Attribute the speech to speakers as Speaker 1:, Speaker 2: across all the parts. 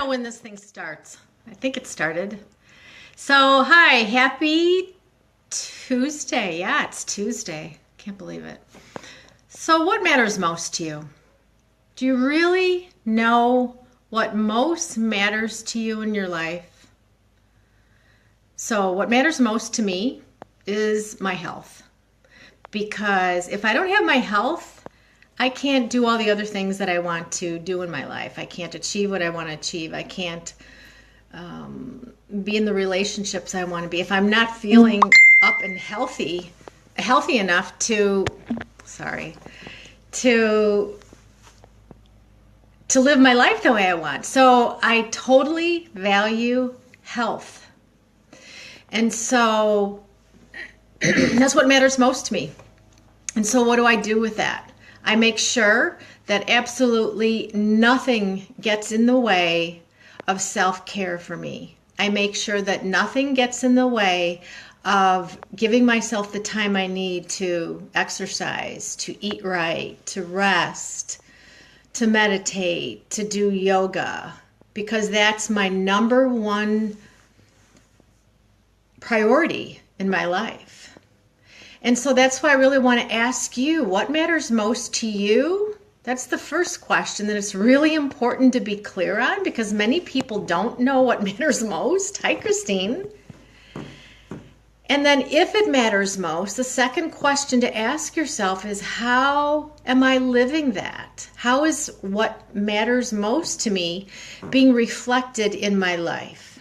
Speaker 1: Know when this thing starts. I think it started. So, hi, happy Tuesday. Yeah, it's Tuesday. Can't believe it. So, what matters most to you? Do you really know what most matters to you in your life? So, what matters most to me is my health. Because if I don't have my health, I can't do all the other things that I want to do in my life. I can't achieve what I want to achieve. I can't be in the relationships I want to be. If I'm not feeling up and healthy enough to live my life the way I want. So I totally value health. And so that's what matters most to me. And so what do I do with that? I make sure that absolutely nothing gets in the way of self-care for me. I make sure that nothing gets in the way of giving myself the time I need to exercise, to eat right, to rest, to meditate, to do yoga, because that's my number one priority in my life. And so that's why I really want to ask you, what matters most to you? That's the first question that it's really important to be clear on, because many people don't know what matters most. Hi, Christine. And then if it matters most, the second question to ask yourself is, how am I living that? How is what matters most to me being reflected in my life?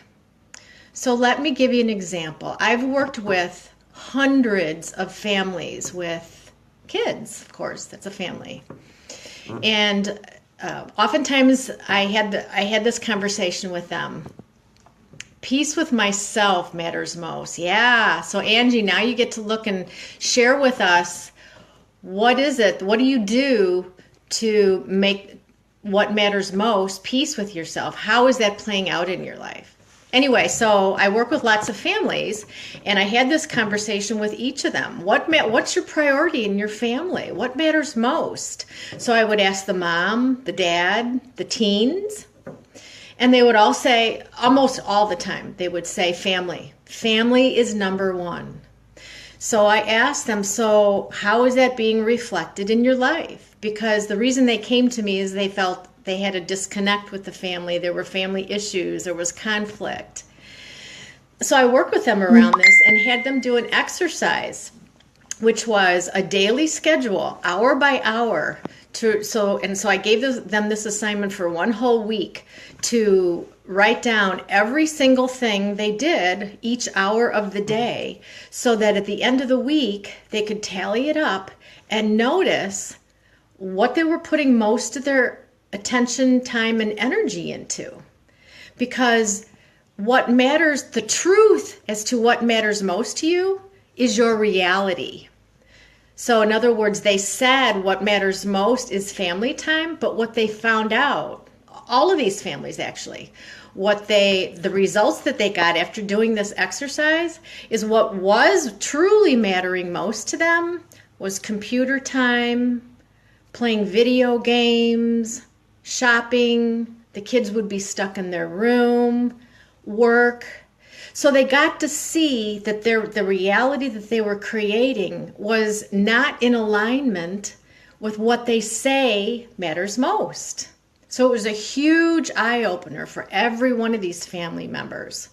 Speaker 1: So let me give you an example. I've worked with hundreds of families with kids, of course, that's a family. And oftentimes I had this conversation with them. Peace with myself matters most. Yeah. So Angie, now you get to look and share with us, what is it? What do you do to make what matters most peace with yourself? How is that playing out in your life? Anyway, so I work with lots of families, and I had this conversation with each of them. What's your priority in your family? What matters most? So I would ask the mom, the dad, the teens, and they would all say, almost all the time, they would say family. Family is number one. So I asked them, so how is that being reflected in your life? Because the reason they came to me is they felt they had a disconnect with the family. There were family issues. There was conflict. So I worked with them around this and had them do an exercise, which was a daily schedule, hour by hour. So I gave them this assignment for one whole week to write down every single thing they did each hour of the day, so that at the end of the week, they could tally it up and notice what they were putting most of their attention, time, and energy into. Because what matters, the truth as to what matters most to you, is your reality. So in other words, they said what matters most is family time, but what they found out, all of these families actually, the results that they got after doing this exercise is what was truly mattering most to them was computer time, playing video games, shopping. The kids would be stuck in their room, work. So they got to see that the reality that they were creating was not in alignment with what they say matters most. So it was a huge eye-opener for every one of these family members.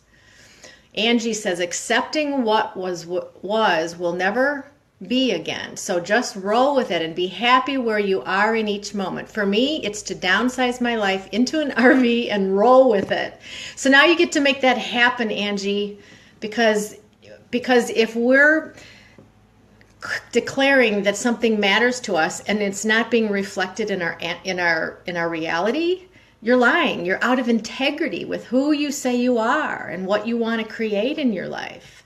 Speaker 1: Angie says, accepting what was will never be again. So just roll with it and be happy where you are in each moment. For me, it's to downsize my life into an RV and roll with it. So now you get to make that happen, Angie, because if we're declaring that something matters to us and it's not being reflected in our reality, you're lying. You're out of integrity with who you say you are and what you want to create in your life.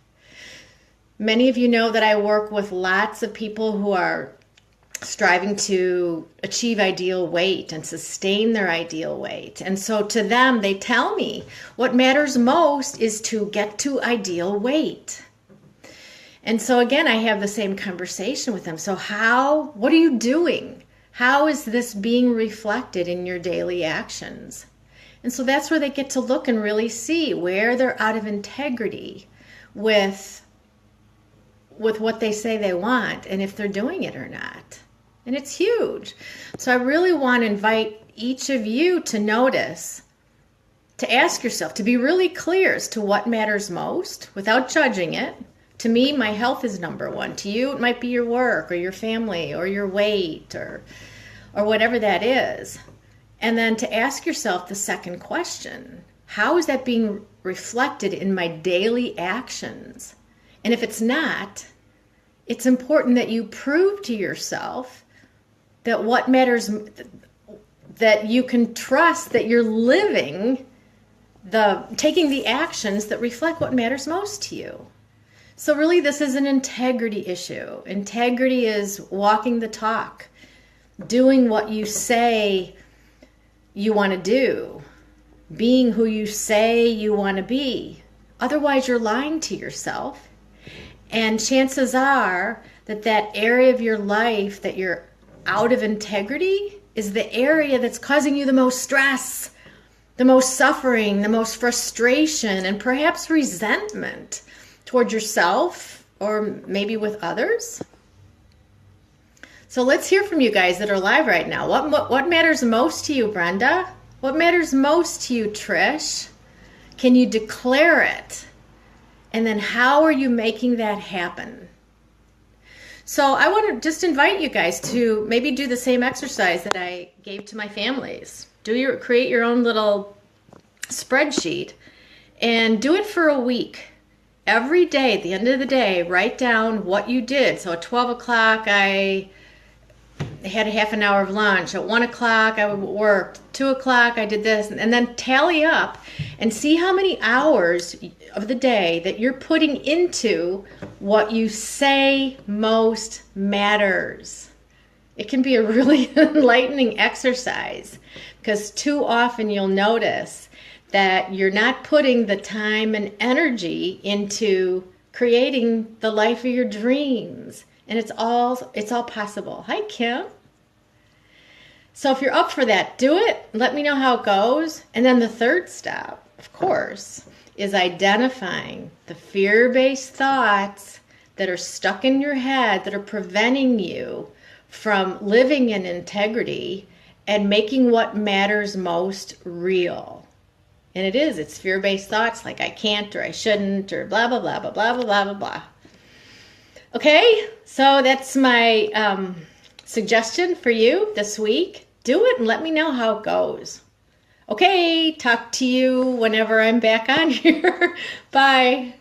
Speaker 1: Many of you know that I work with lots of people who are striving to achieve ideal weight and sustain their ideal weight. And so to them, they tell me what matters most is to get to ideal weight. And so again, I have the same conversation with them. So what are you doing? How is this being reflected in your daily actions? And so that's where they get to look and really see where they're out of integrity with what they say they want and if they're doing it or not. And it's huge. So I really want to invite each of you to notice, to ask yourself, to be really clear as to what matters most without judging it. To me, my health is number one. To you, it might be your work or your family or your weight or whatever that is. And then to ask yourself the second question, how is that being reflected in my daily actions? And if it's not, it's important that you prove to yourself that what matters, that you can trust that you're living taking the actions that reflect what matters most to you. So really, this is an integrity issue. Integrity is walking the talk, doing what you say you want to do, being who you say you want to be. Otherwise, you're lying to yourself. And chances are that area of your life that you're out of integrity is the area that's causing you the most stress, the most suffering, the most frustration, and perhaps resentment toward yourself or maybe with others. So let's hear from you guys that are live right now. What matters most to you, Brenda? What matters most to you, Trish? Can you declare it? And then how are you making that happen? So I want to just invite you guys to maybe do the same exercise that I gave to my families. Create your own little spreadsheet and do it for a week. Every day, at the end of the day, write down what you did. So at 12 o'clock, I had a half an hour of lunch. At 1 o'clock, I worked. 2 o'clock, I did this. And then tally up and see how many hours of the day that you're putting into what you say most matters. It can be a really enlightening exercise because too often you'll notice that you're not putting the time and energy into creating the life of your dreams. And it's all possible. Hi, Kim. So if you're up for that, do it. Let me know how it goes. And then the third step, of course, is identifying the fear-based thoughts that are stuck in your head that are preventing you from living in integrity and making what matters most real. And it's fear-based thoughts like I can't or I shouldn't or blah, blah, blah, blah, blah, blah, blah, blah, blah. Okay, so that's my suggestion for you this week. Do it and let me know how it goes. Okay, talk to you whenever I'm back on here. Bye.